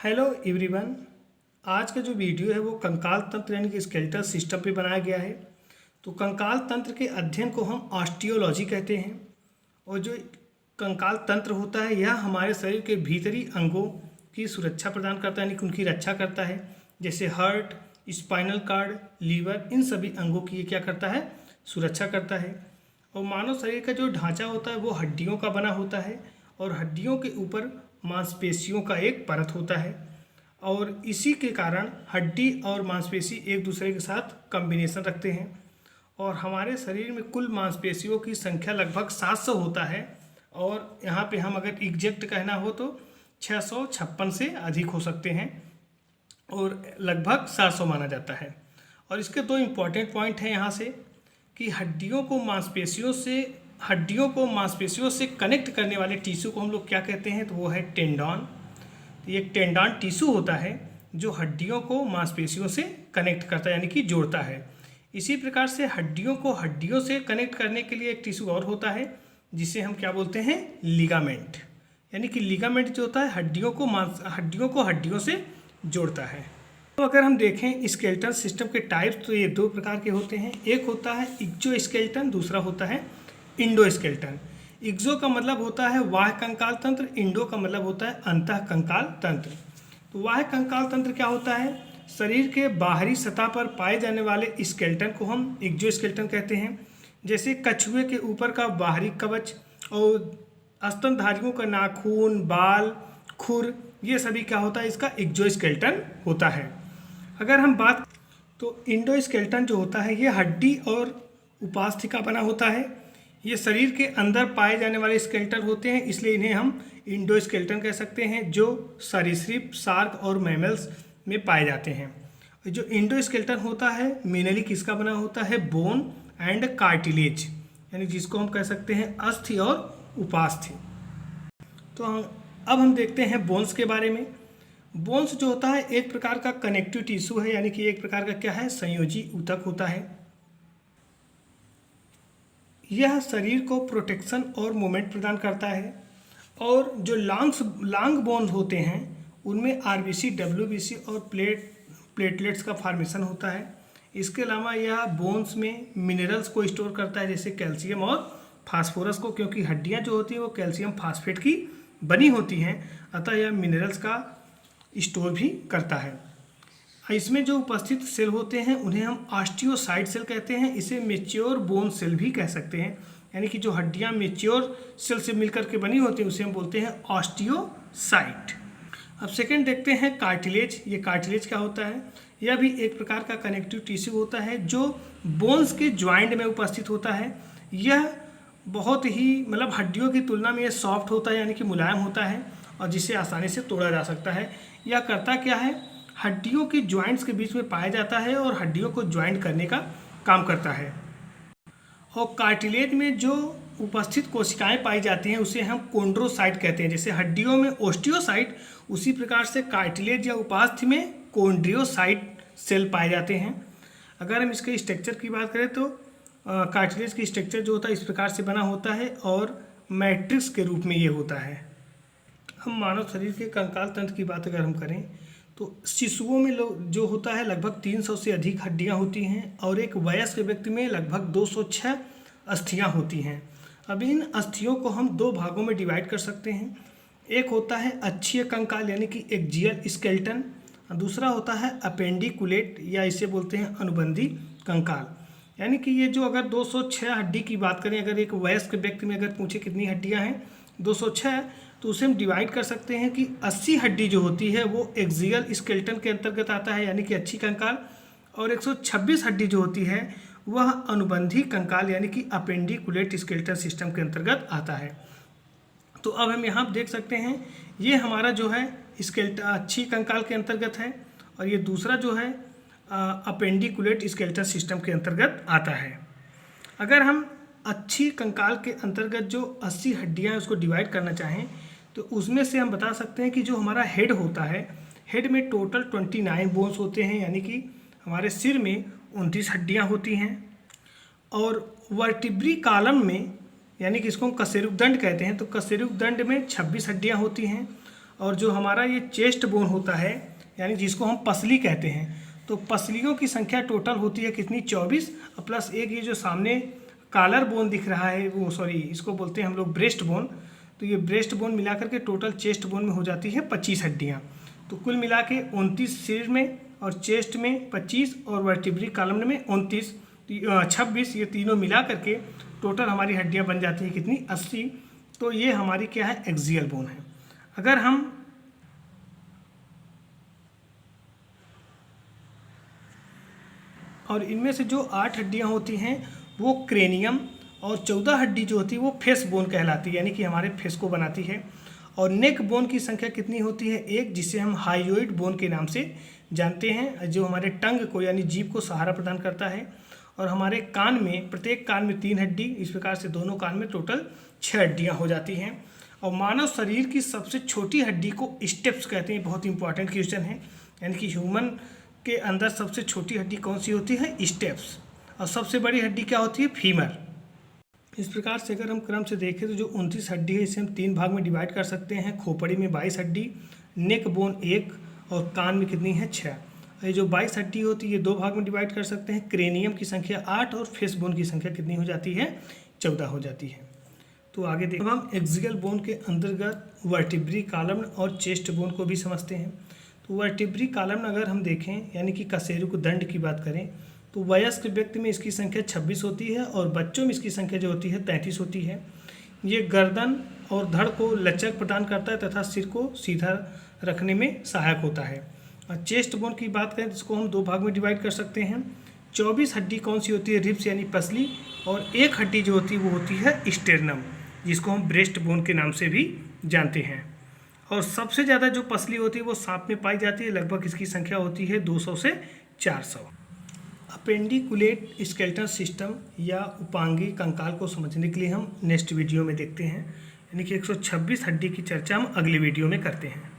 Hello everyone. आज का जो वीडियो है वो कंकाल तंत्र यानी कि स्केलेटल सिस्टम पे बनाया गया है। तो कंकाल तंत्र के अध्ययन को हम ऑस्टियोलॉजी कहते हैं। और जो कंकाल तंत्र होता है यह हमारे शरीर के भीतरी अंगों की सुरक्षा प्रदान करता है, यानी कि उनकी रक्षा करता है। जैसे हार्ट, स्पाइनल कार्ड, लीवर, इन सभी अंगों की ये क्या करता है, सुरक्षा करता है। और मानव शरीर का जो ढांचा होता है वो हड्डियों का बना होता है और हड्डियों के ऊपर मांसपेशियों का एक परत होता है। और इसी के कारण हड्डी और मांसपेशी एक दूसरे के साथ कॉम्बिनेशन रखते हैं। और हमारे शरीर में कुल मांसपेशियों की संख्या लगभग 700 होता है। और यहाँ पे हम अगर एग्जैक्ट कहना हो तो 656 से अधिक हो सकते हैं और लगभग 700 माना जाता है। और इसके दो इम्पॉर्टेंट पॉइंट हैं यहाँ से कि हड्डियों को मांसपेशियों से कनेक्ट करने वाले टिश्यू को हम लोग क्या कहते हैं, तो वो है टेंडॉन। तो ये टेंडॉन टिश्यू होता है जो हड्डियों को मांसपेशियों से कनेक्ट करता है, यानी कि जोड़ता है। इसी प्रकार से हड्डियों को हड्डियों से कनेक्ट करने के लिए एक टिश्यू और होता है जिसे हम क्या बोलते हैं, लिगामेंट। यानी कि लिगामेंट जो होता है हड्डियों को हड्डियों से जोड़ता है। तो अगर हम देखें स्केलेटल सिस्टम के टाइप्स तो ये दो प्रकार के होते हैं। एक होता है एक्सोस्केलेटन, दूसरा होता है इंडोस्केलेटन। एक्सो का मतलब होता है बाह्य कंकाल तंत्र, इंडो का मतलब होता है अंतः कंकाल तंत्र। तो बाह्य कंकाल तंत्र क्या होता है, शरीर के बाहरी सतह पर पाए जाने वाले स्केलेटन को हम एक्सोस्केलेटन कहते हैं। जैसे कछुए के ऊपर का बाहरी कवच और स्तनधारियों का नाखून, बाल, खुर, ये सभी क्या होता है, इसका एक्सोस्केलेटन होता है। अगर हम बात तो इंडोस्केलेटन जो होता है ये हड्डी और उपास्थि का बना होता है। ये शरीर के अंदर पाए जाने वाले स्केलेटन होते हैं, इसलिए इन्हें हम इंडोस्केलेटन कह सकते हैं, जो सरीसृप, शार्क और मैमल्स में पाए जाते हैं। जो इंडोस्केलेटन होता है मेनली किसका बना होता है, बोन एंड कार्टिलेज, यानी जिसको हम कह सकते हैं अस्थि और उपास्थि। तो अब हम देखते हैं बोन्स के बारे में। बोन्स जो होता है एक प्रकार का कनेक्टिव टिश्यू है, यानी कि एक प्रकार का क्या है, संयोजी ऊतक होता है। यह शरीर को प्रोटेक्शन और मूवमेंट प्रदान करता है। और जो लॉन्ग बोन्स होते हैं उनमें आरबीसी, डब्ल्यूबीसी और प्लेटलेट्स का फॉर्मेशन होता है। इसके अलावा यह बोन्स में मिनरल्स को स्टोर करता है, जैसे कैल्शियम और फास्फोरस को, क्योंकि हड्डियां जो होती हैं वो कैल्शियम फास्फेट की बनी होती हैं, अतः यह मिनरल्स का स्टोर भी करता है। इसमें जो उपस्थित सेल होते हैं उन्हें हम ऑस्टियोसाइट सेल कहते हैं। इसे मेच्योर बोन सेल भी कह सकते हैं, यानी कि जो हड्डियां मेच्योर सेल से मिलकर के बनी होती हैं उसे हम बोलते हैं ऑस्टियोसाइट। अब सेकंड देखते हैं कार्टिलेज। ये कार्टिलेज क्या होता है, यह भी एक प्रकार का कनेक्टिव टिश्यू होता है जो बोन्स के ज्वाइंट में उपस्थित होता है। यह बहुत ही हड्डियों की तुलना में यह सॉफ्ट होता है, यानी कि मुलायम होता है और जिसे आसानी से तोड़ा जा सकता है। यह करता क्या है, हड्डियों के जॉइंट्स के बीच में पाया जाता है और हड्डियों को ज्वाइंट करने का काम करता है। और कार्टिलेज में जो उपस्थित कोशिकाएं पाई जाती हैं उसे हम कोन्ड्रोसाइट कहते हैं। जैसे हड्डियों में ओस्टियोसाइट, उसी प्रकार से कार्टिलेज या उपास्थि में कोन्ड्रियोसाइट सेल पाए जाते हैं। अगर हम इसके स्ट्रक्चर की बात करें तो कार्टिलेज की स्ट्रक्चर जो होता है इस प्रकार से बना होता है और मैट्रिक्स के रूप में ये होता है। हम मानव शरीर के कंकाल तंत्र की बात अगर हम करें तो शिशुओं में जो होता है लगभग 300 से अधिक हड्डियां होती हैं और एक वयस्क व्यक्ति में लगभग 206 अस्थियां होती हैं। अब इन अस्थियों को हम दो भागों में डिवाइड कर सकते हैं। एक होता है अक्षीय कंकाल यानी कि एक्सियल स्केलेटन, दूसरा होता है अपेंडिकुलेट या इसे बोलते हैं अनुबंधी कंकाल। यानी कि ये जो अगर 206 हड्डी की बात करें, अगर एक वयस्क व्यक्ति में अगर पूछे कितनी हड्डियां हैं 206, तो उसे हम डिवाइड कर सकते हैं कि 80 हड्डी जो होती है वो एक्सियल स्केलेटन के अंतर्गत आता है, यानी कि अच्छी कंकाल, और 126 हड्डी जो होती है वह अनुबंधी कंकाल यानी कि अपेंडिकुलेट स्केलेटन सिस्टम के अंतर्गत आता है। तो अब हम यहाँ देख सकते हैं ये हमारा जो है स्केलेटन अच्छी कंकाल के अंतर्गत है और ये दूसरा जो है अपेंडिकुलेट स्केलेटन सिस्टम के अंतर्गत आता है। अगर हम अच्छी कंकाल के अंतर्गत जो 80 हड्डियाँ उसको डिवाइड करना चाहें तो उसमें से हम बता सकते हैं कि जो हमारा हेड होता है, हेड में टोटल 29 बोन्स होते हैं, यानी कि हमारे सिर में 29 हड्डियाँ होती हैं। और वर्टिब्री कॉलम में, यानी कि इसको हम कशेरुकदंड कहते हैं, तो कशेरुकदंड में 26 हड्डियाँ होती हैं। और जो हमारा ये चेस्ट बोन होता है, यानी जिसको हम पसली कहते हैं, तो पसलियों की संख्या टोटल होती है कितनी, 24, और प्लस एक ये जो सामने कॉलर बोन दिख रहा है, वो सॉरी इसको बोलते हैं हम लोग ब्रेस्ट बोन। तो ये ब्रेस्ट बोन मिला करके टोटल चेस्ट बोन में हो जाती है 25 हड्डियाँ। तो कुल मिला के 29 सिर में और चेस्ट में 25 और वर्टिब्री कॉलम में 29, 26, ये तीनों मिला करके टोटल हमारी हड्डियाँ बन जाती हैं कितनी, 80। तो ये हमारी क्या है, एक्सियल बोन है। अगर हम और इनमें से जो 8 हड्डियाँ होती हैं वो क्रेनियम, और 14 हड्डी जो होती है वो फेस बोन कहलाती है, यानी कि हमारे फेस को बनाती है। और नेक बोन की संख्या कितनी होती है, एक, जिसे हम हाइयोइड बोन के नाम से जानते हैं, जो हमारे टंग को यानी जीभ को सहारा प्रदान करता है। और हमारे कान में, प्रत्येक कान में 3 हड्डी, इस प्रकार से दोनों कान में टोटल 6 हड्डियाँ हो जाती हैं। और मानव शरीर की सबसे छोटी हड्डी को स्टेप्स कहते हैं, बहुत इंपॉर्टेंट क्वेश्चन है। यानी कि ह्यूमन के अंदर सबसे छोटी हड्डी कौन सी होती है, स्टेप्स, और सबसे बड़ी हड्डी क्या होती है, फीमर। इस प्रकार से अगर हम क्रम से देखें तो जो 29 हड्डी है इसे हम 3 भाग में डिवाइड कर सकते हैं। खोपड़ी में 22 हड्डी, नेक बोन 1, और कान में कितनी है, 6। ये जो 22 हड्डी होती है ये 2 भाग में डिवाइड कर सकते हैं। क्रेनियम की संख्या 8 और फेस बोन की संख्या कितनी हो जाती है, 14 हो जाती है। तो आगे देखो, हम एक्सियल बोन के अंतर्गत वर्टिब्री कॉलम और चेस्ट बोन को भी समझते हैं। तो वर्टिब्री कॉलम अगर हम देखें, यानी कि कशेरुक दंड की बात करें, तो वयस्क व्यक्ति में इसकी संख्या 26 होती है और बच्चों में इसकी संख्या जो होती है 33 होती है। ये गर्दन और धड़ को लचक प्रदान करता है तथा सिर को सीधा रखने में सहायक होता है। और चेस्ट बोन की बात करें जिसको हम 2 भाग में डिवाइड कर सकते हैं। 24 हड्डी कौन सी होती है, रिब्स यानी पसली, और एक हड्डी जो होती है वो होती है स्टेर्नम, जिसको हम ब्रेस्ट बोन के नाम से भी जानते हैं। और सबसे ज़्यादा जो पसली होती है वो सांप में पाई जाती है, लगभग इसकी संख्या होती है 200 से 400। अपेंडिकुलेट स्केलेटल सिस्टम या उपांगी कंकाल को समझने के लिए हम नेक्स्ट वीडियो में देखते हैं, यानी कि 126 हड्डी की चर्चा हम अगले वीडियो में करते हैं।